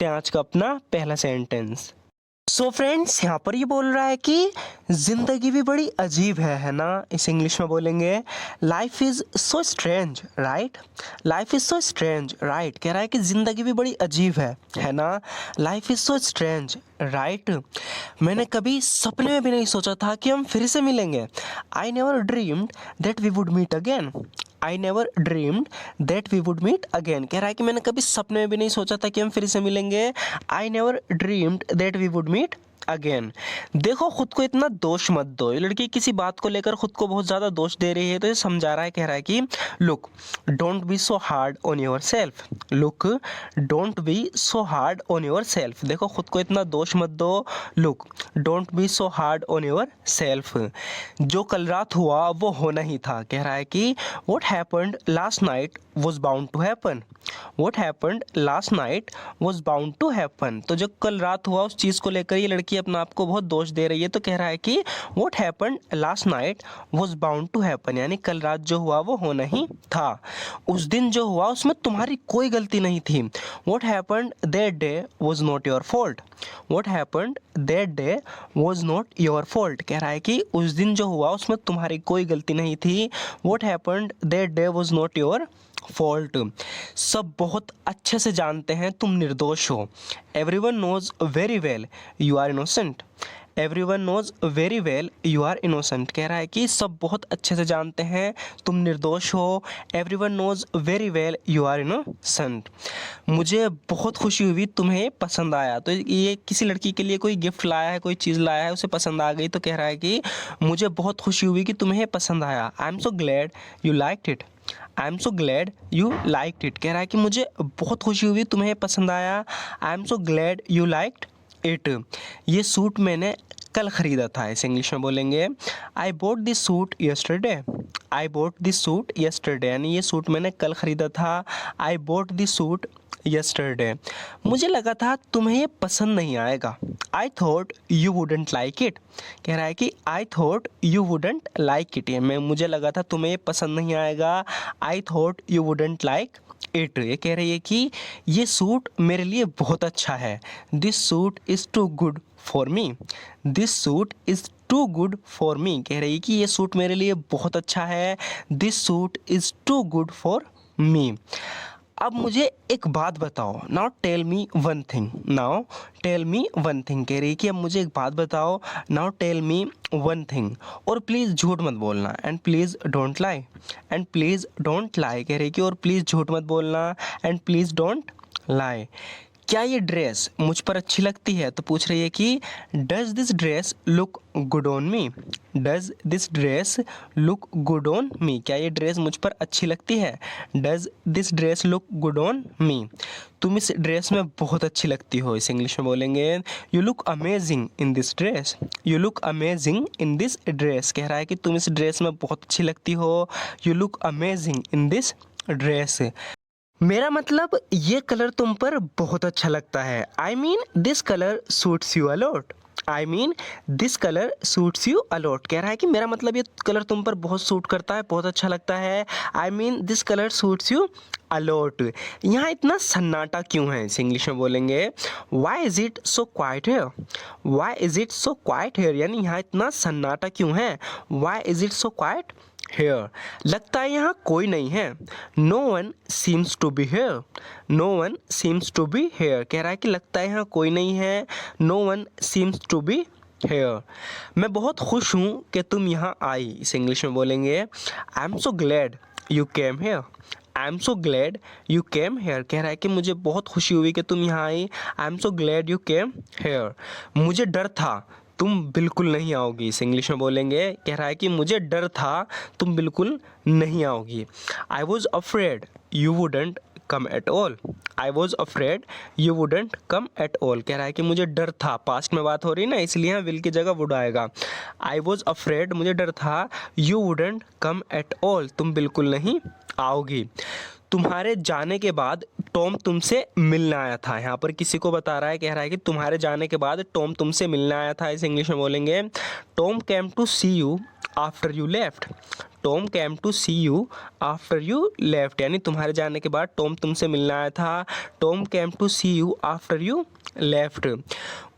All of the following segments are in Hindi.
देखते हैं आज का अपना पहला सेंटेंस। सो फ्रेंड्स, यहाँ पर ये बोल रहा है कि ज़िंदगी भी बड़ी अजीब है ना। इस इंग्लिश में बोलेंगे life is so strange right. Life is so strange right. कह रहा है कि ज़िंदगी भी बड़ी अजीब है ना। Life is so strange right. मैंने कभी सपने में भी नहीं सोचा था कि हम फिर से मिलेंगे। I never dreamed that we would meet again. I never dreamed that we would meet again. कह रहा है कि मैंने कभी सपने में भी नहीं सोचा था कि हम फिर से मिलेंगे। I never dreamed that we would meet again. देखो, खुद को इतना दोष मत दो। ये लड़की किसी बात को लेकर खुद को बहुत ज़्यादा दोष दे रही है, तो ये समझा रहा है, कह रहा है कि look don't be so hard on your self. Look don't be so hard on your self. देखो, खुद को इतना दोष मत दो। Look don't be so hard on your self. जो कल रात हुआ वो होना ही था। कह रहा है कि what happened last night was bound to happen. What happened last night was bound to happen. तो जो कल रात हुआ उस चीज़ को लेकर ये लड़की अपना आप को बहुत दोष दे रही है। तो कह रहा है कि what happened last night was bound to happen, यानी कल रात जो हुआ वो होना ही था। उस दिन जो हुआ उसमें तुम्हारी कोई गलती नहीं थी। What happened that day was not your fault. What happened that day was not your fault. कह रहा है कि उस दिन जो हुआ उसमें तुम्हारी कोई गलती नहीं थी। What happened that day was not your fault. सब बहुत अच्छे से जानते हैं तुम निर्दोष हो। Everyone knows very well you are innocent. Everyone knows very well you are innocent. कह रहा है कि सब बहुत अच्छे से जानते हैं तुम निर्दोष हो। Everyone knows very well you are innocent. मुझे बहुत खुशी हुई तुम्हें पसंद आया। तो ये किसी लड़की के लिए कोई गिफ्ट लाया है, कोई चीज़ लाया है, उसे पसंद आ गई, तो कह रहा है कि मुझे बहुत खुशी हुई कि तुम्हें पसंद आया। I am so glad you liked it. I am so glad you liked it. कह रहा है कि मुझे बहुत खुशी हुई तुम्हें पसंद आया। I am so glad you liked it. ये सूट मैंने कल ख़रीदा था। इसे इंग्लिश में बोलेंगे I bought this suit yesterday. I bought this suit yesterday, यानी ये सूट मैंने कल ख़रीदा था। I bought this suit yesterday. मुझे लगा था तुम्हें ये पसंद नहीं आएगा। I thought you wouldn't like it. कह रहा है कि I thought you wouldn't like it, ये मुझे लगा था तुम्हें ये पसंद नहीं आएगा। I thought you wouldn't like it. ये कह रही है कि ये सूट मेरे लिए बहुत अच्छा है। This suit is too good for me. This suit is too good for me. कह रही है कि ये सूट मेरे लिए बहुत अच्छा है। This suit is too good for me. अब मुझे एक बात बताओ। Now tell me one thing. Now tell me one thing. कह रही है कि अब मुझे एक बात बताओ। Now tell me one thing. और प्लीज़ झूठ मत बोलना। And please don't lie. And please don't lie. कह रही है कि और प्लीज़ झूठ मत बोलना। And please don't lie. क्या ये ड्रेस मुझ पर अच्छी लगती है? तो पूछ रही है कि does this dress look good on me. Does this dress look good on me. क्या ये ड्रेस मुझ पर अच्छी लगती है? Does this dress look good on me. तुम इस ड्रेस में बहुत अच्छी लगती हो। इस इंग्लिश में बोलेंगे you look amazing in this dress. You look amazing in this dress. कह रहा है कि तुम इस ड्रेस में बहुत अच्छी लगती हो। You look amazing in this dress. मेरा मतलब ये कलर तुम पर बहुत अच्छा लगता है। I mean this colour suits you allot. I mean this colour suits you allot. कह रहा है कि मेरा मतलब ये कलर तुम पर बहुत सूट करता है, बहुत अच्छा लगता है। I mean this colour suits you a lot. यहाँ इतना सन्नाटा क्यों है? इस इंग्लिश में बोलेंगे why is it so quiet here. Why is it so quiet here, यानी यहाँ इतना सन्नाटा क्यों है? Why is it so quiet here. लगता है यहाँ कोई नहीं है। No one seems to be here. No one seems to be here. कह रहा है कि लगता है यहाँ कोई नहीं है। No one seems to be here. मैं बहुत खुश हूँ कि तुम यहाँ आई। इस इंग्लिश में बोलेंगे आई am so glad you came hair. I am so glad you came hair. कह रहा है कि मुझे बहुत खुशी हुई कि तुम यहाँ आई। I am so glad you came here. मुझे डर था तुम बिल्कुल नहीं आओगी। इस इंग्लिश में बोलेंगे, कह रहा है कि मुझे डर था तुम बिल्कुल नहीं आओगी। I was afraid you wouldn't come at all. I was afraid you wouldn't come at all. कह रहा है कि मुझे डर था, पास्ट में बात हो रही ना, इसलिए यहाँ विल की जगह वुड आएगा। आई वॉज अफ्रेड, मुझे डर था, you wouldn't come at all, तुम बिल्कुल नहीं आओगी। तुम्हारे जाने के बाद टॉम तुमसे मिलने आया था। यहाँ पर किसी को बता रहा है, कह रहा है कि तुम्हारे जाने के बाद टॉम तुमसे मिलने आया था। इस इंग्लिश में बोलेंगे Tom came to see you after you left. Tom came to see you after you left, यानी तुम्हारे जाने के बाद टॉम तुमसे मिलने आया था। Tom came to see you after you left.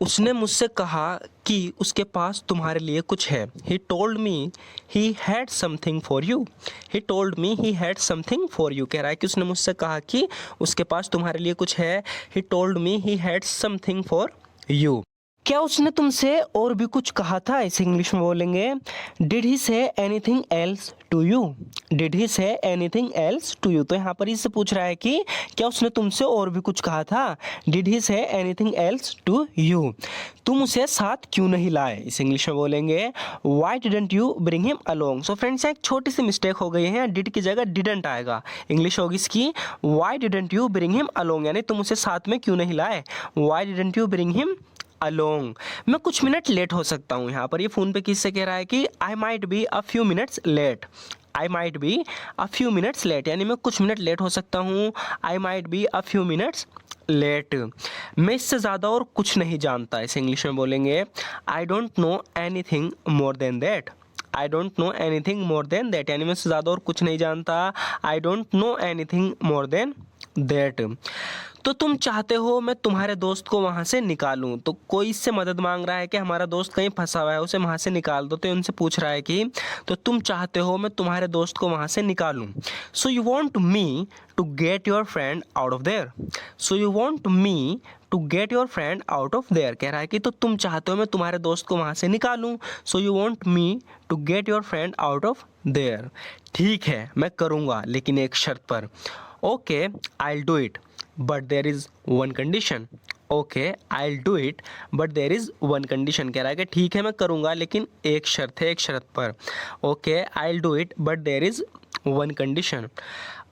उसने मुझसे कहा कि उसके पास तुम्हारे लिए कुछ है। He told me he had something for you. He told me he had something for you, कह रहा है कि उसने मुझसे कहा कि उसके पास तुम्हारे लिए कुछ है। He told me he had something for you. क्या उसने तुमसे और भी कुछ कहा था, इसे इंग्लिश में बोलेंगे did he say anything else to you. Did he say anything else to you, तो यहाँ पर इससे पूछ रहा है कि क्या उसने तुमसे और भी कुछ कहा था। Did he say anything else to you. तुम उसे साथ क्यों नहीं लाए, इसे इंग्लिश में बोलेंगे why didn't you bring him along. So friends एक छोटी सी मिस्टेक हो गई है, डिड की जगह डिडंट आएगा। इंग्लिश होगी इसकी why didn't you bring him along, यानी तुम उसे साथ में क्यों नहीं लाए। Why didn't you bring him along. मैं कुछ मिनट लेट हो सकता हूँ। यहाँ पर ये फ़ोन पे किससे कह रहा है कि I might be a few minutes late. I might be a few minutes late, यानी मैं कुछ मिनट लेट हो सकता हूँ। I might be a few minutes late. मैं इससे ज़्यादा और कुछ नहीं जानता, इसे इंग्लिश में बोलेंगे I don't know anything more than that. I don't know anything more than that, यानी मैं इससे ज़्यादा और कुछ नहीं जानता। I don't know anything more than that. तो तुम चाहते हो मैं तुम्हारे दोस्त को वहाँ से निकालूं, तो कोई इससे मदद मांग रहा है कि हमारा दोस्त कहीं फंसा हुआ है, उसे वहाँ से निकाल दो। तो उनसे पूछ रहा है कि तो तुम चाहते हो मैं तुम्हारे दोस्त को वहाँ से निकालूं। So you want me to get your friend out of there. So you want me to get your friend out of there, कह रहा है कि तो तुम चाहते हो मैं तुम्हारे दोस्त को वहाँ से निकालूं। So you want me to get your friend out of there. ठीक है मैं करूँगा, लेकिन एक शर्त पर। Okay I will do it but there is one condition. Okay I will do it but there is one condition, कह रहा है कि ठीक है मैं करूँगा लेकिन एक शर्त है, एक शर्त पर। Okay I will do it but there is one condition.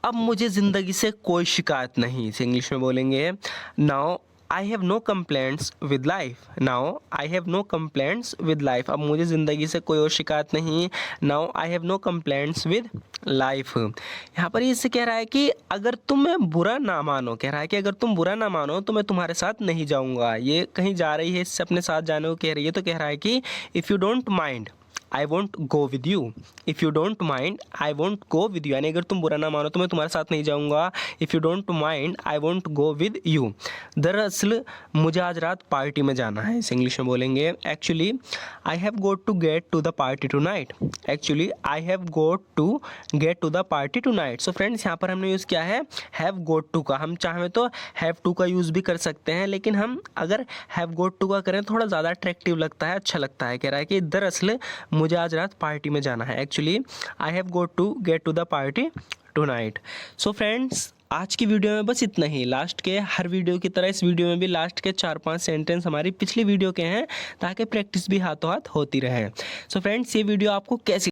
अब मुझे ज़िंदगी से कोई शिकायत नहीं, इसे इंग्लिश में बोलेंगे now I have no complaints with life. Now I have no complaints with life, अब मुझे ज़िंदगी से कोई और शिकायत नहीं। Now I have no complaints with life. यहाँ पर इससे कह रहा है कि अगर तुम बुरा ना मानो, कह रहा है कि अगर तुम बुरा ना मानो तो मैं तुम्हारे साथ नहीं जाऊँगा। ये कहीं जा रही है, इससे अपने साथ जाने को कह रही है, तो कह रहा है कि if you don't mind I want go with you. If you don't mind I want go with you, यानी अगर तुम बुरा ना मानो तो मैं तुम्हारे साथ नहीं जाऊँगा। If you don't mind I want go with you. दरअसल मुझे आज रात पार्टी में जाना है, इसे इंग्लिश में बोलेंगे actually I have got to get to the party tonight. Actually I have got to get to the party tonight. So friends यहाँ पर हमने यूज़ किया है हैव गोट टू का। हम चाहें तो हैव टू का यूज़ भी कर सकते हैं, लेकिन हम अगर हैव गोट टू का करें थोड़ा ज़्यादा अट्रैक्टिव लगता है, अच्छा लगता है। कह रहा है कि दरअसल मुझे आज रात पार्टी में जाना है। Actually I have got to get to the party tonight. So friends आज की वीडियो में बस इतना ही। लास्ट के हर वीडियो की तरह इस वीडियो में भी लास्ट के 4-5 सेंटेंस हमारी पिछली वीडियो के हैं, ताकि प्रैक्टिस भी हाथों हाथ होती रहे। सो फ्रेंड्स ये वीडियो आपको कैसी